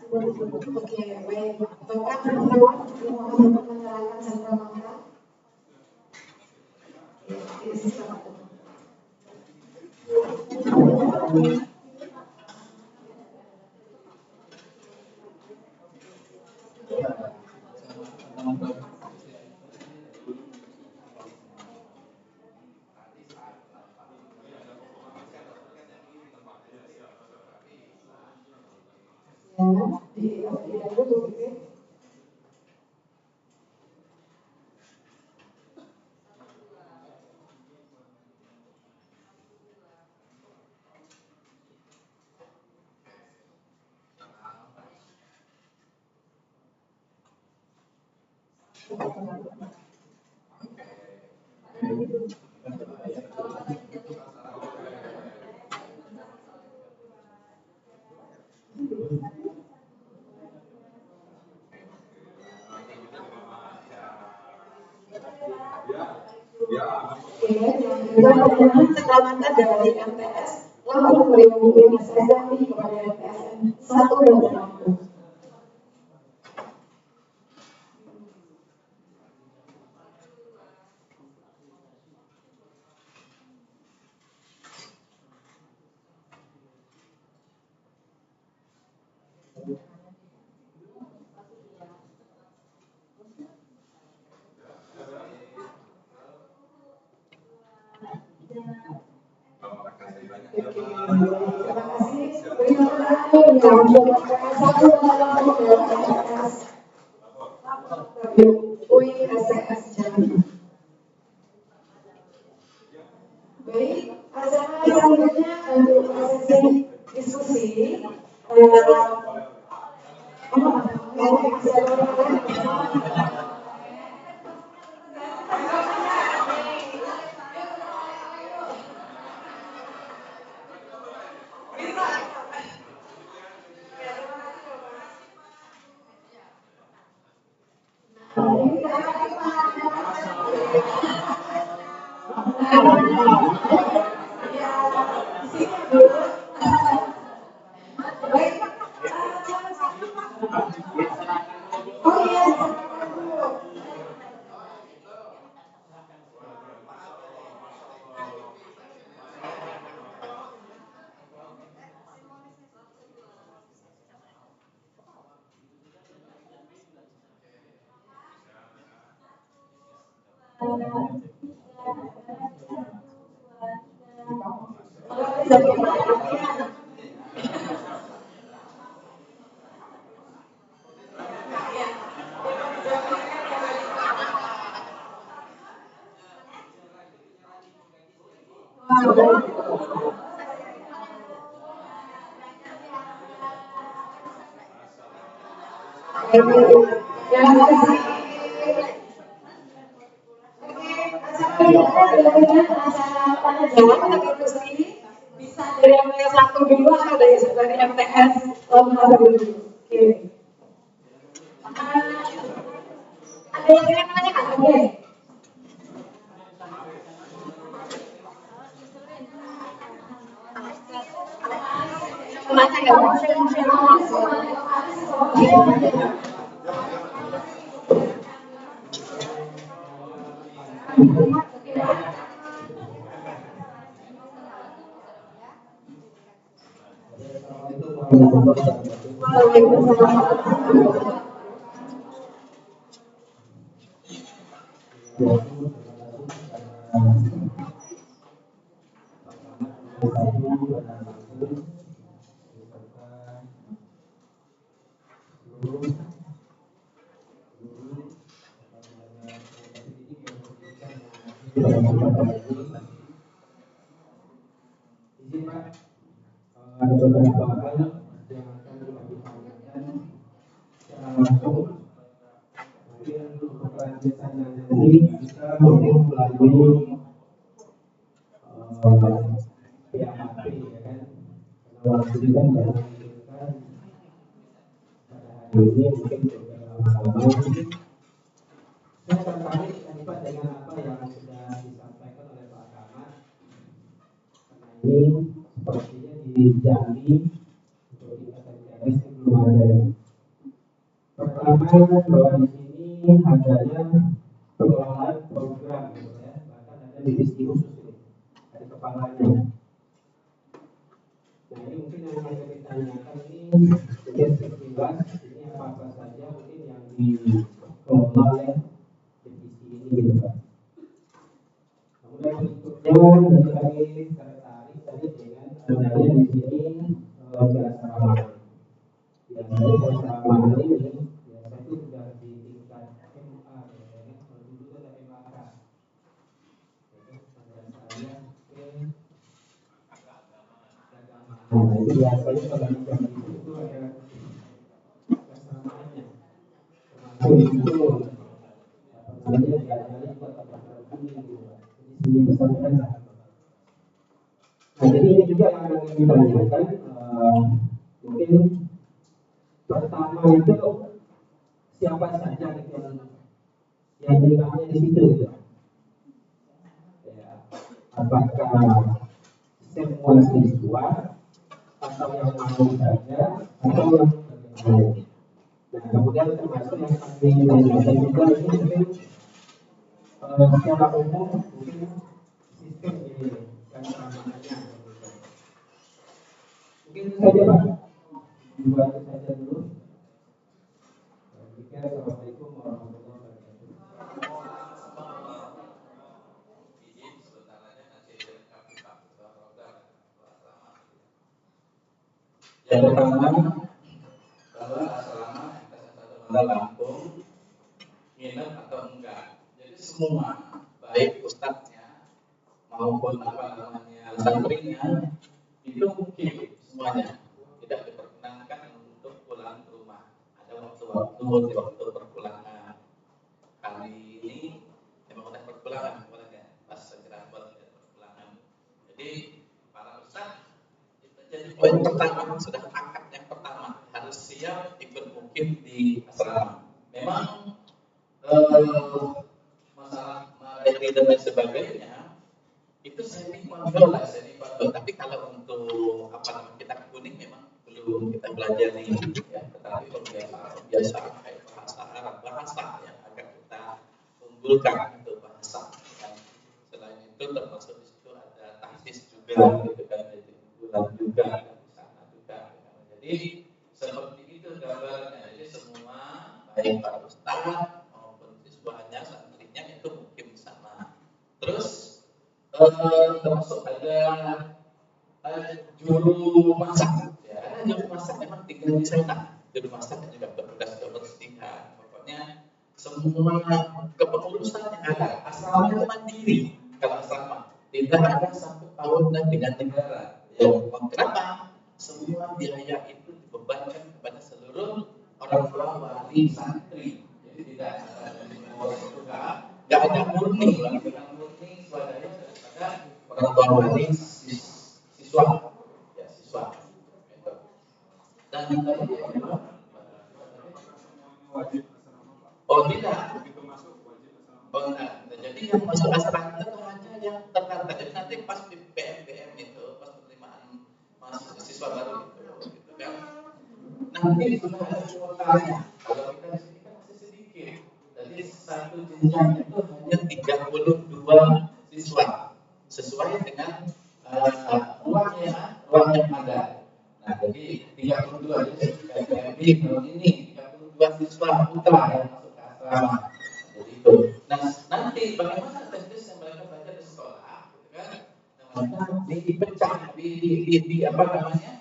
Oke, baik. Bapak Hermawan mohon menyalakan sandra mata. Permohonan keselamatan dari MTS langsung melindungi Mas Azami kepada MTSN 1 dan 2. Baik, selanjutnya untuk prosesi diskusi. Bisa dari MTS 1 dulu atau dari MTS dulu? Oke. Ada yang ingin menanyakan? Oke. Masa nggak mau ada beberapa hal yang akan kita bicarakan secara langsung. Mungkin untuk kelanjutannya nanti kita melalui PAP ya kan, karena waktu ini kan banyak menunjukkan pada hari ini mungkin beberapa hal. Saya tertarik terlibat dengan apa yang sudah disampaikan oleh Pak Camat, karena ini sepertinya di Jambi untuk kita terjadi belum ada pertama bahwa di sini adanya pengelolaan program gitu ya, bahkan ada divisi khusus ini, ada kepalanya. Nah ini mungkin yang akan ditanyakan ini mungkin sekilas ini apa saja mungkin yang dikelola oleh divisi ini gitu Pak. Kemudian berikutnya ini kami tertarik tadi dengan adanya di sini kelas ramalan. Biasanya kelas ramalan ini biasanya itu sudah di tingkat MA ya, kalau dulu ada MAK. Saya ke agama. Itu biasanya kalau di jam itu ada kelas ramalannya. Termasuk itu apa namanya diajari buat ini gitu. Jadi sini pesantren lah. Nah, jadi ini juga yang akan kita tanyakan mungkin pertama itu siapa saja yang dilakukan di situ gitu. Ya, apakah semua siswa atau yang mau saja atau yang bagaimana. Nah, kemudian termasuk yang kami tanyakan juga ini mungkin secara umum mungkin sistem di kesempatannya. Mungkin itu saja Pak. Dua itu saja dulu. Assalamualaikum warahmatullahi wabarakatuh. Yang pertama bahwa asrama MTS 1 Lampung minat atau enggak. Jadi semua baik ustadznya maupun santrinya itu mungkin semuanya tidak diperkenankan untuk pulang ke rumah. Ada waktu perpulangan. Kali ini memang udah perpulangan kemarin ya, pas segera buat perpulangan. Jadi para ustadz itu jadi poin pertama sudah akad yang pertama harus siap ikut mukim di asrama. Memang masalah materi dan lain sebagainya itu semi kontrol lah, tapi kalau untuk apa namanya kitab kuning memang belum kita pelajari ya, tetapi pembiasaan kayak bahasa Arab, bahasa yang akan kita unggulkan itu bahasa. Dan selain itu termasuk di situ ada tahsis juga gitu kan, jadi unggulan juga di sana juga. Jadi seperti itu gambarnya. Jadi semua baik para ustaz maupun siswanya, santrinya itu mungkin di sana. Terus termasuk ada juru masak ya, ada juru masak memang tinggal di sana, juru masak juga bertugas kebersihan. Pokoknya semua kepengurusan yang ada, asrama itu mandiri. Kalau asrama tidak ada satu tahunan dengan negara ya. Kenapa? Semua biaya itu dibebankan kepada seluruh orang tua wali santri. Jadi tidak ada nggak ada murni swadaya daripada orang tua wali siswa ya, siswa gitu. Dan oh tidak oh enggak. Jadi yang masuk asrama itu hanya yang terdaftar. Jadi nanti pas PMBM itu, pas penerimaan mahasiswa baru gitu kan, nanti sudah ada kuotanya. Kalau kita di sini kan masih sedikit. Jadi satu jenjang itu hanya 32 siswa sesuai dengan ruang yang ada. Nah, jadi 32 jadi PMB tahun ini 32 siswa putra yang masuk ke asrama. Jadi itu. Nah, nanti bagaimana tes yang mereka belajar di sekolah, gitu kan? Nah, dipecah di apa namanya?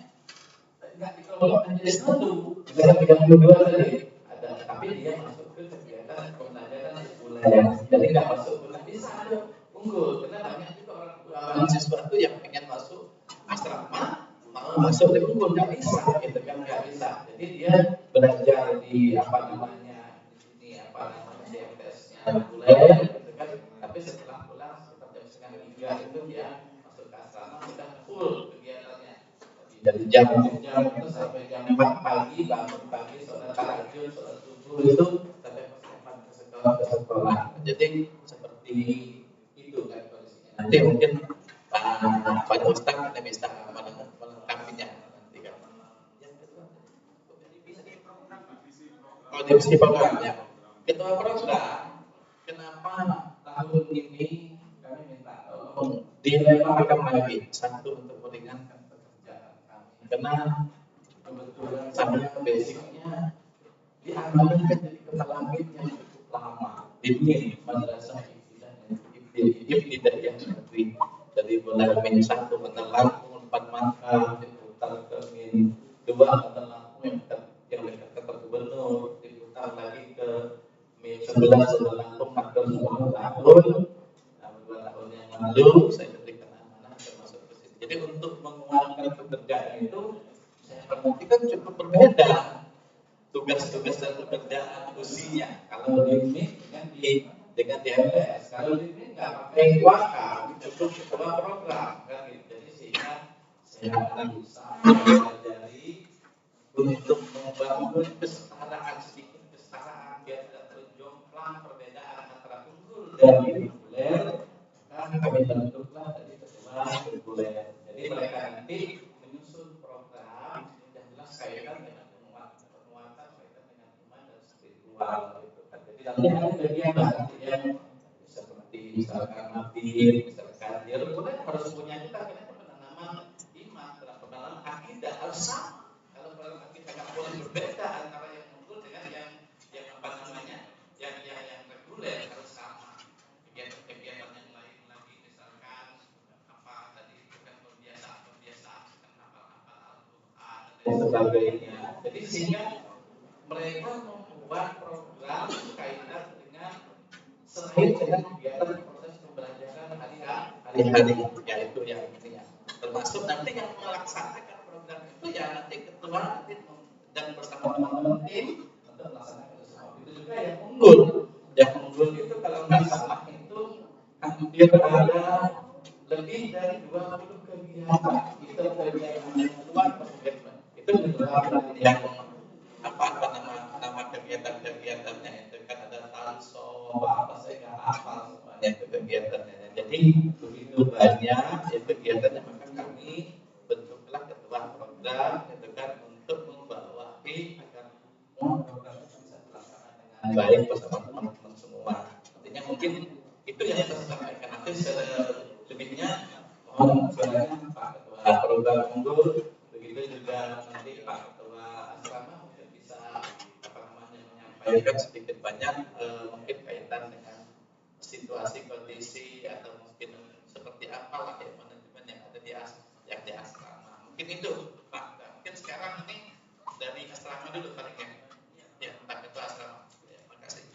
Enggak dikelola menjadi satu. Misalnya 32 tadi ada, tapi dia masuk ke kegiatan pembelajaran sekolah. Jadi nggak masuk ke bisa ada unggul. Karena banyak juga orang tua mahasiswa itu yang pengen masuk asrama mau masuk di unggul nggak bisa, gitu kan, nggak bisa. Jadi dia belajar di apa namanya di sini apa namanya di MTS-nya reguler, gitu kan. Tapi setelah pulang sekitar jam 2:30 itu dia masuk ke asrama sudah full kegiatannya. Dari jam itu sampai jam 4 pagi, bangun pagi, sholat tahajud, sholat subuh itu sampai persiapan ke sekolah. Jadi seperti itu kan kondisinya. Nanti mungkin Pak Ustaz kita bisa melengkapinya nanti kan. Yang kedua, oh Divisi Programnya. Ketua program, kenapa tahun ini kami minta tolong dilebarkan lagi satu untuk meringankan pekerjaan kami. Karena kebetulan saya basicnya diamankan jadi kepala BIM yang cukup lama di BIM Madrasah Ibtidaiyah Negeri dari mulai min 1 Bandar Lampung 4 Mangkang diputar ke min 2 Bandar Lampung yang dekat kantor gubernur, diputar lagi ke min 11 Bandar Lampung hampir 10 tahun. Nah, 2 tahun yang lalu saya diberikan amanah termasuk ke situ. Jadi untuk menguatkan pekerjaan itu saya perhatikan cukup berbeda tugas-tugas dan pekerjaan usianya. Kalau di ini dengan di MTS, kalau di ini nggak pakai kuaka, cukup ketua program kan gitu. Jadi sehingga saya akan bisa mempelajari untuk membangun kesetaraan sedikit kesetaraan biar tidak terjomplang perbedaan antara unggul dan reguler. Kan kami bentuklah dari ketua reguler. Jadi mereka nanti menyusun program yang jelas kaitan dengan penguatan kaitan dengan iman dan spiritual gitu kan. Jadi nanti ada kegiatan yang seperti misalkan mabit, misalkan dia boleh harus punya juga karena penanaman iman, penanaman akidah harus sama. Kalau penanaman akidah nggak boleh berbeda antara yang unggul dengan yang apa namanya yang reguler harus sama. Kegiatan yang lain lagi misalkan apa tadi itu kan pembiasaan hafal Al-Quran dan sebagainya. Jadi sehingga mereka membuat program kaitan dengan selain dengan kegiatan proses pembelajaran hari-hari yaitu yang ini ya. Termasuk nanti yang melaksanakan program itu ya nanti ketua nanti dan bersama teman-teman tim untuk melaksanakan semua. Itu juga yang unggul. Yang unggul itu kalau nggak salah itu hampir ada lebih dari 20 kegiatan. Itu kegiatan yang kuat itu yang apa nama kegiatan-kegiatannya itu kan ada talso apa saya nggak hafal semuanya itu kegiatannya. Jadi begitu banyak itu kegiatannya maka kami bentuklah ketua program itu kan untuk membawahi agar program itu bisa dilaksanakan dengan baik bersama teman-teman semua. Artinya mungkin itu yang saya sampaikan nanti selebihnya mohon suaranya Pak Ketua Program unggul begitu juga nanti Pak Ketua Asrama mungkin bisa apa namanya menyampaikan sedikit banyak mungkin kaitan dengan situasi kondisi atau mungkin seperti apalah ya manajemen yang ada di asrama. Mungkin itu Pak. Mungkin sekarang ini dari asrama dulu Pak ya. Ya Pak Ketua Asrama. Ya, makasih.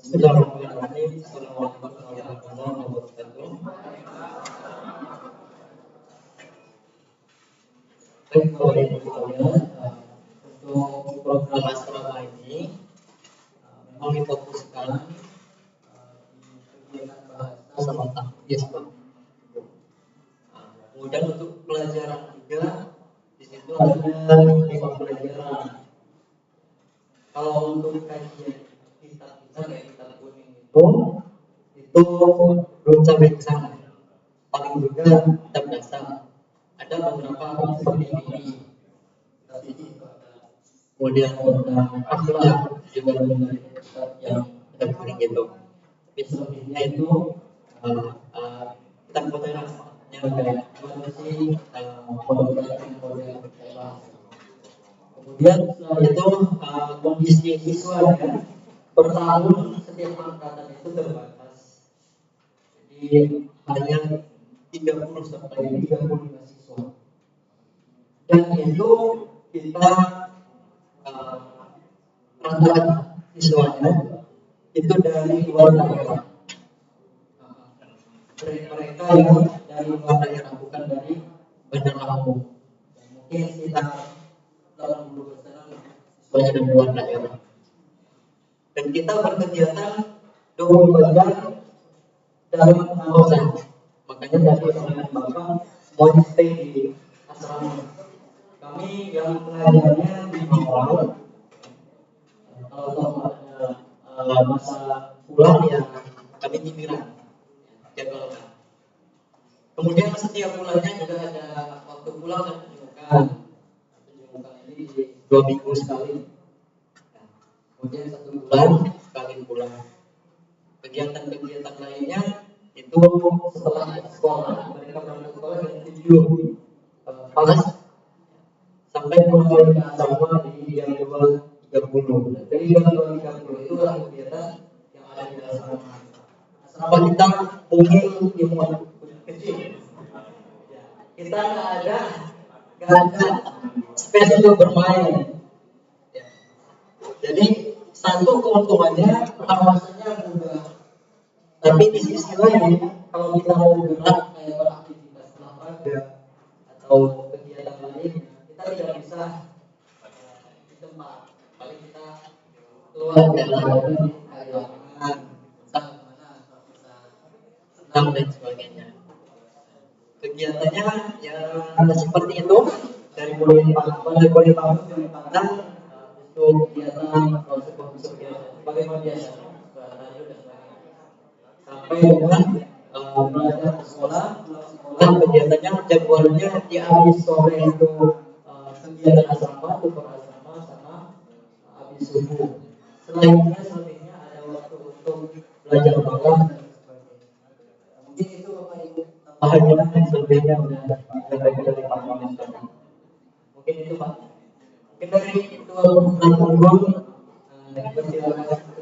Bismillahirrahmanirrahim. Assalamualaikum warahmatullahi wabarakatuh. Untuk program asrama ini memang difokuskan di kegiatan bahasa sama tahfiz. Kemudian untuk pelajaran juga di situ ada 5 pelajaran. Kalau untuk kajian kitab kayak kitab kuning itu belum sampai ke sana. Paling juga kitab dasar. Ada beberapa seperti ini. Tapi itu ada kemudian tentang akhlak juga mengenai yang kitab kuning itu. Tapi selebihnya itu kitab putih yang kayak gimana sih model kayak kemudian setelah itu kondisi siswanya per tahun setiap angkatan itu terbatas. Jadi hanya 30 sampai 35 siswa. Dan itu kita rata-rata siswanya itu dari luar daerah. Mereka yang dari luar daerah bukan dari Bandar Lampung. Mungkin sekitar 80% siswanya dari luar daerah. Dan kita berkegiatan 24 jam dalam pengawasan. Makanya dari teman Bapak semuanya stay di asrama. Kami yang pengajarnya di bawah. Kalau ada masa pulang ya kami nyimiran jadwalkan. Kemudian setiap bulannya juga ada waktu pulang dan penjemputan. Penjemputan ini di 2 minggu sekali. Nah, kemudian 1 bulan sekali pulang. Kegiatan-kegiatan lainnya itu setelah sekolah, mereka berangkat sekolah jam 7 pas sampai mulai ke asrama di jam 2.30. Dari jam 2.30 itu adalah kegiatan yang ada di asrama. Asrama kita mungkin ilmuwan kecil. Ya, kita nggak ada space untuk bermain. Ya. Jadi satu keuntungannya pengawasannya mudah. Tapi di sisi lain, kalau kita mau gerak kayak beraktivitas olahraga atau kegiatan lain, kita tidak bisa di tempat. Paling kita keluar dari lapangan, sana bisa senam dan sebagainya. Kegiatannya ya seperti itu, dari mulai pagi untuk kegiatan atau bagaimana biasa sampai dengan belajar ke sekolah kegiatannya jadwalnya di habis sore itu kegiatan asrama atau asrama sama habis subuh. Selebihnya ada waktu untuk belajar malam dan sebagainya. Mungkin itu Bapak Ibu tambahannya dan selebihnya udah dari Pak Maman tadi. Mungkin itu Pak. Mungkin dari Ketua Unggul dipersilakan.